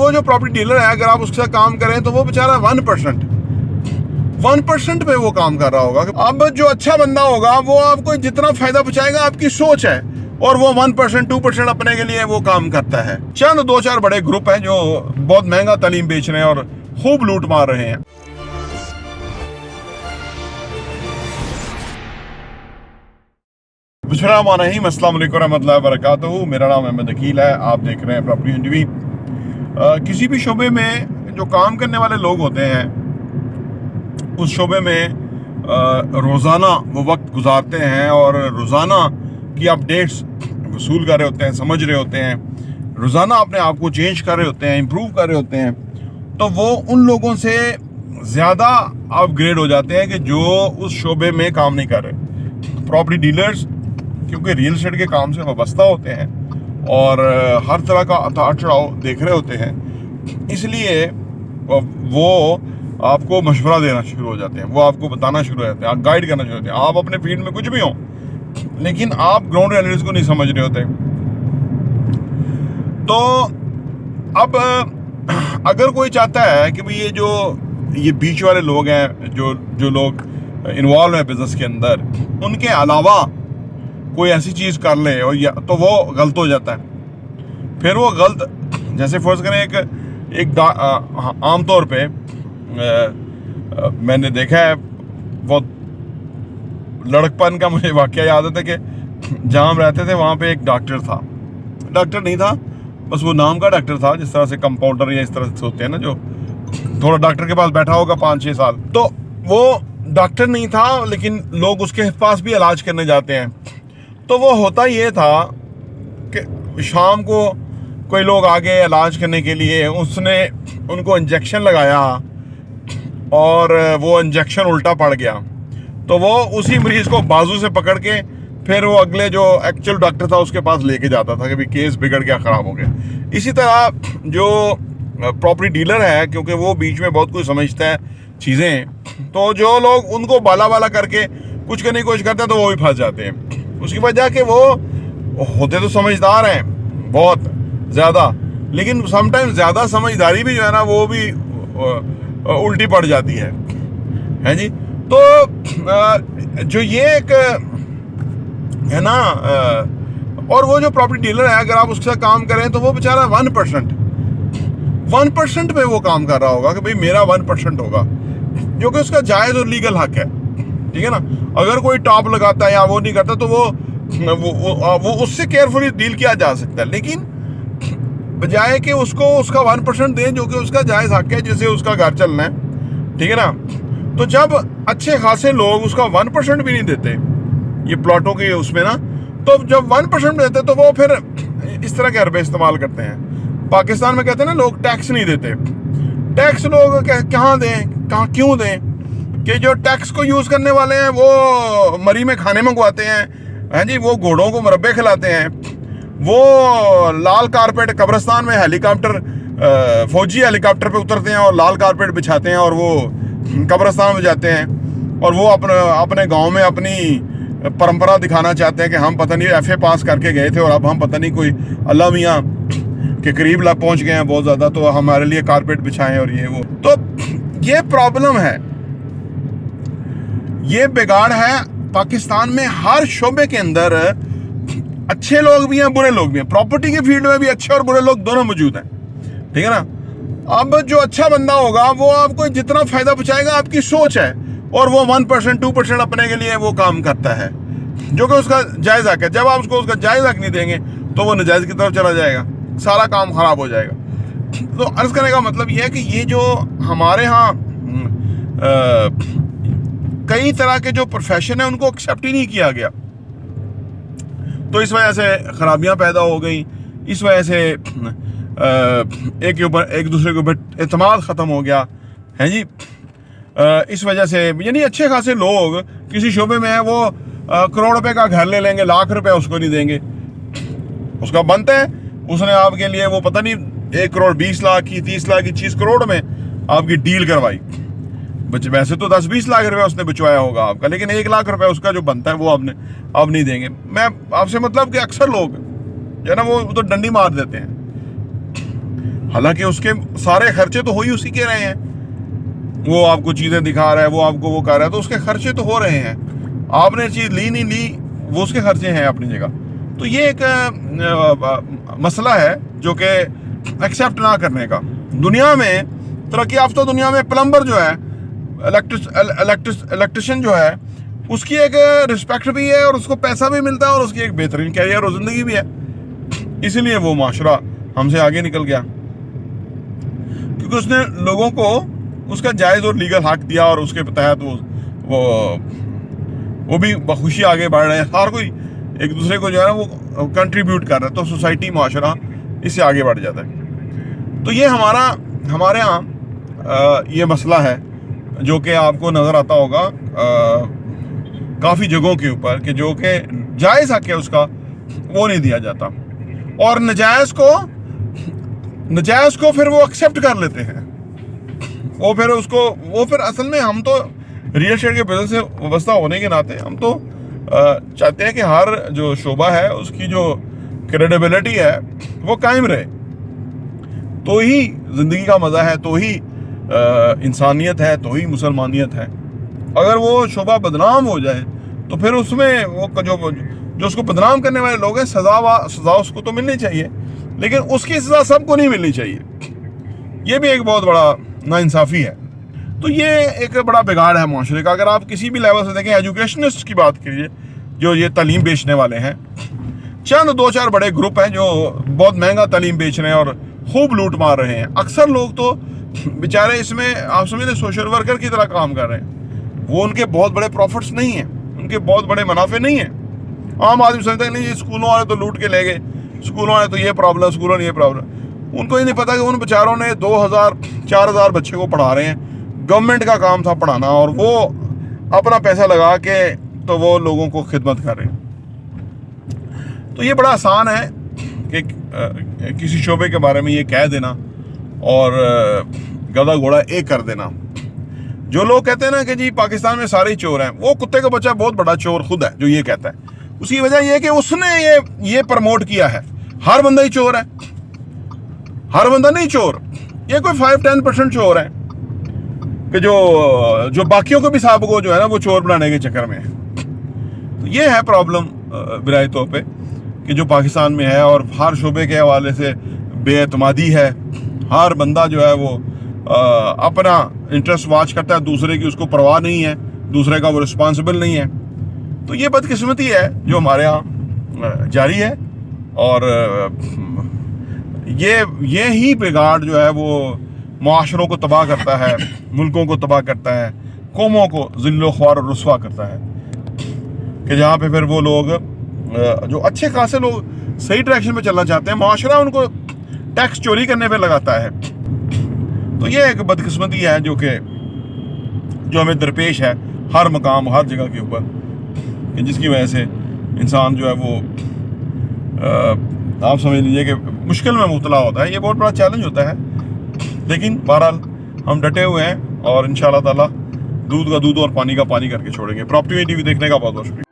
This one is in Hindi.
वो जो प्रॉपर्टी डीलर है, अगर आप उसके साथ काम करें तो वो बेचारा 1% पे वो काम कर रहा होगा। अब जो अच्छा बंदा होगा वो आपको जितना फायदा पहुंचाएगा, आपकी सोच है, और वो 1% 2% अपने के लिए वो काम करता है। चंद 2-4 बड़े ग्रुप हैं जो बहुत महंगा तालीम बेच रहे हैं और खूब लूट मार रहे हैं। अस्सलाम वालेकुम रहमतुल्लाहि व बरकातहू। मेरा नाम अहमद अकील है, आप देख रहे हैं प्रॉपर्टी ऑन टीवी। किसी भी शोबे में जो काम करने वाले लोग होते हैं, उस शोबे में रोज़ाना वो वक्त गुजारते हैं और रोज़ाना की अपडेट्स वसूल कर रहे होते हैं, समझ रहे होते हैं, रोज़ाना अपने आप को चेंज कर रहे होते हैं, इम्प्रूव कर रहे होते हैं। तो वो उन लोगों से ज़्यादा अपग्रेड हो जाते हैं कि जो उस शोबे में काम नहीं कर रहे। प्रॉपर्टी डीलर्स क्योंकि रियल एस्टेट के काम से वाबस्ता होते हैं और हर तरह का उतार चढ़ाव देख रहे होते हैं, इसलिए वो आपको मशवरा देना शुरू हो जाते हैं, वो आपको बताना शुरू हो जाते हैं, गाइड करना शुरू होते हैं। आप अपने फील्ड में कुछ भी हो, लेकिन आप ग्राउंड रियलिटीज को नहीं समझ रहे होते। तो अब अगर कोई चाहता है कि भाई ये बीच वाले लोग हैं, जो लोग इन्वॉल्व हैं बिजनेस के अंदर, उनके अलावा कोई ऐसी चीज़ कर ले और तो वो गलत हो जाता है। फिर वो गलत, जैसे फर्ज करें आम तौर पे मैंने देखा है, बहुत लड़कपन का मुझे वाकया याद आता है कि जहाँ हम रहते थे वहाँ पे एक डॉक्टर था। डॉक्टर नहीं था, बस वो नाम का डॉक्टर था, जिस तरह से कंपाउंडर या इस तरह से होते हैं ना, जो थोड़ा डॉक्टर के पास बैठा होगा 5-6 साल। तो वो डॉक्टर नहीं था, लेकिन लोग उसके पास भी इलाज करने जाते हैं। तो वो होता ये था कि शाम को कोई लोग आ गए इलाज करने के लिए, उसने उनको इंजेक्शन लगाया और वो इंजेक्शन उल्टा पड़ गया। तो वो उसी मरीज को बाजू से पकड़ के फिर वो अगले जो एक्चुअल डॉक्टर था उसके पास लेके जाता था कि भाई केस बिगड़ गया, ख़राब हो गया। इसी तरह जो प्रॉपर्टी डीलर है, क्योंकि वो बीच में बहुत कुछ समझता है चीज़ें, तो जो लोग उनको बाला बाला करके कुछ करने की कोशिश करते हैं तो वो भी फंस जाते हैं। उसकी वजह कि वो होते तो समझदार हैं बहुत ज़्यादा, लेकिन समटाइम ज़्यादा समझदारी भी जो है ना, वो भी उल्टी पड़ जाती है जी। तो जो ये एक है ना, और वो जो प्रॉपर्टी डीलर है, अगर आप उसके साथ काम करें तो वो बेचारा 1% पे वो काम कर रहा होगा कि भाई मेरा 1% होगा, जो कि उसका जायज़ और लीगल हक है, ठीक है ना। अगर कोई टॉप लगाता है या वो नहीं करता तो वो उससे केयरफुली डील किया जा सकता है, लेकिन बजाय कि उसको उसका 1% दें, जो कि उसका जायज़ हक है, जैसे उसका घर चलना है, ठीक है ना। तो जब अच्छे खासे लोग उसका 1% भी नहीं देते ये प्लॉटों के उसमें ना, तो जब 1% देते तो वो फिर इस तरह के हरबे इस्तेमाल करते हैं। पाकिस्तान में कहते हैं ना, लोग टैक्स नहीं देते। टैक्स लोग कहाँ दें, क्यों दें कि जो टैक्स को यूज़ करने वाले हैं वो मरी में खाने मंगवाते हैं जी, वो घोड़ों को मुरब्बे खिलाते हैं, वो लाल कारपेट कब्रिस्तान में हेलीकॉप्टर फौजी हेलीकॉप्टर पे उतरते हैं और लाल कारपेट बिछाते हैं और वो कब्रिस्तान में जाते हैं, और वो अपने गांव में अपनी परंपरा दिखाना चाहते हैं कि हम पता नहीं FA पास करके गए थे और अब हम पता नहीं कोई अल्लाह मियाँ के करीब पहुंच गए हैं बहुत ज़्यादा, तो हमारे लिए कारपेट बिछाएं और ये वो। तो ये प्रॉब्लम है, ये बिगाड़ है पाकिस्तान में। हर शोबे के अंदर अच्छे लोग भी हैं, बुरे लोग भी हैं। प्रॉपर्टी के फील्ड में भी अच्छे और बुरे लोग दोनों मौजूद हैं, ठीक है ना। अब जो अच्छा बंदा होगा वो आपको जितना फायदा पहुंचाएगा, आपकी सोच है, और वो 1% 2% अपने के लिए वो काम करता है, जो कि उसका जायज़ हक है। जब आप उसको उसका जायज़ हक नहीं देंगे तो वो नाजायज़ की तरफ चला जाएगा, सारा काम खराब हो जाएगा। तो अर्ज़ करने का मतलब ये है कि ये जो हमारे यहाँ कई तरह के जो प्रोफेशन है उनको एक्सेप्ट ही नहीं किया गया, तो इस वजह से खराबियां पैदा हो गई। इस वजह से एक दूसरे के ऊपर एतमाद ख़त्म हो गया है जी। इस वजह से यानी अच्छे खासे लोग किसी शोबे में है, वो करोड़ रुपए का घर ले लेंगे, लाख रुपए उसको नहीं देंगे। उसका बनता है, उसने आपके लिए वो पता नहीं 1 करोड़ 20 लाख की 30 लाख की चीज़ करोड़ में आपकी डील करवाई। वैसे तो 10-20 लाख रुपए उसने बिचवाया होगा आपका, लेकिन 1 लाख रुपए उसका जो बनता है वो आपने अब नहीं देंगे। मैं आपसे मतलब कि अक्सर लोग जो है ना वो तो डंडी मार देते हैं। हालांकि उसके सारे खर्चे तो हो ही उसी के रहे हैं। वो आपको चीज़ें दिखा रहा है, वो आपको वो कर रहा है, तो उसके खर्चे तो हो रहे हैं। आपने चीज़ ली नहीं ली, वो उसके खर्चे हैं अपनी जगह। तो ये एक मसला है जो कि एक्सेप्ट ना करने का। दुनिया में, तरक्की याफ्ता दुनिया में प्लम्बर जो है, इलेक्ट्रिशियन जो है, उसकी एक रिस्पेक्ट भी है और उसको पैसा भी मिलता है और उसकी एक बेहतरीन कैरियर और ज़िंदगी भी है। इसीलिए वो माशरा हमसे आगे निकल गया, क्योंकि उसने लोगों को उसका जायज़ और लीगल हक दिया और उसके तहत वो भी बखुशी आगे बढ़ रहे हैं। हर कोई एक दूसरे को जो है ना वो कंट्रीब्यूट कर रहा है, तो सोसाइटी माशरा इससे आगे बढ़ जाता है। तो ये हमारे यहाँ ये मसला है जो कि आपको नज़र आता होगा काफ़ी जगहों के ऊपर, कि जो कि जायज़ हक है उसका वो नहीं दिया जाता, और नजायज़ को फिर वो एक्सेप्ट कर लेते हैं। वो फिर असल में हम तो रियल एस्टेट के बिजनेस से वाबस्ता होने के नाते हम तो चाहते हैं कि हर जो शोबा है उसकी जो क्रेडिबिलिटी है वो कायम रहे, तो ही ज़िंदगी का मज़ा है, तो ही इंसानियत है, तो ही मुसलमानियत है। अगर वो शोबा बदनाम हो जाए तो फिर उसमें वो जो उसको बदनाम करने वाले लोग हैं, सज़ा उसको तो मिलनी चाहिए, लेकिन उसकी सज़ा सबको नहीं मिलनी चाहिए। ये भी एक बहुत बड़ा नाइंसाफ़ी है। तो ये एक बड़ा बिगाड़ है माशरे का। अगर आप किसी भी लेवल से देखें, एजुकेशनिस्ट की बात कीजिए, जो ये तालीम बेचने वाले हैं, चंद 2-4 बड़े ग्रुप हैं जो बहुत महंगा तालीम बेच रहे हैं और खूब लूट मार रहे हैं। अक्सर लोग तो बेचारे इसमें आप समझते सोशल वर्कर की तरह काम कर रहे हैं। वो उनके बहुत बड़े प्रॉफिट्स नहीं हैं, उनके बहुत बड़े मुनाफे नहीं हैं। आम आदमी समझता है नहीं, ये स्कूलों वाले तो लूट के ले गए, स्कूलों वाले तो ये प्रॉब्लम, स्कूलों ने ये प्रॉब्लम। उनको ये नहीं पता कि उन बेचारों ने 2000-4000 बच्चे को पढ़ा रहे हैं। गवर्नमेंट का काम था पढ़ाना, और वो अपना पैसा लगा के तो वो लोगों को खिदमत कर रहे हैं। तो ये बड़ा आसान है कि किसी शोबे के बारे में ये कह देना और गधा घोड़ा एक कर देना। जो लोग कहते हैं ना कि जी पाकिस्तान में सारे चोर हैं, वो कुत्ते का बच्चा बहुत बड़ा चोर खुद है जो ये कहता है। उसकी वजह ये है कि उसने ये प्रमोट किया है, हर बंदा ही चोर है। हर बंदा नहीं चोर, ये कोई 5-10% चोर है कि जो बाकियों को भी साहब को जो है ना वो चोर बनाने के चक्कर में है। तो ये है प्रॉब्लम बिराए तौर पे कि जो पाकिस्तान में है, और हर शोबे के हवाले से बेएतमादी है। हर बंदा जो है वो अपना इंटरेस्ट वॉच करता है, दूसरे की उसको परवाह नहीं है, दूसरे का वो रिस्पॉन्सिबल नहीं है। तो ये बदकिस्मती है जो हमारे यहाँ जारी है, और ये ही बिगाड़ जो है वो माशरों को तबाह करता है, मुल्कों को तबाह करता है, कौमों को ज़िल्लो ख्वार और रुस्वा करता है, कि जहाँ पे फिर वो लोग जो अच्छे खासे लोग सही डायरेक्शन में चलना चाहते हैं, माशरा उनको टैक्स चोरी करने पे लगाता है। तो ये एक बदकिस्मती है जो हमें दरपेश है हर मकाम, हर जगह के ऊपर, कि जिसकी वजह से इंसान जो है वो आप समझ लीजिए कि मुश्किल में मुब्तला होता है। ये बहुत बड़ा चैलेंज होता है, लेकिन बहरहाल हम डटे हुए हैं और इंशाअल्लाह ताला दूध का दूध और पानी का पानी करके छोड़ेंगे। प्रॉपर्टी टीवी देखने का बहुत बहुत शुक्रिया।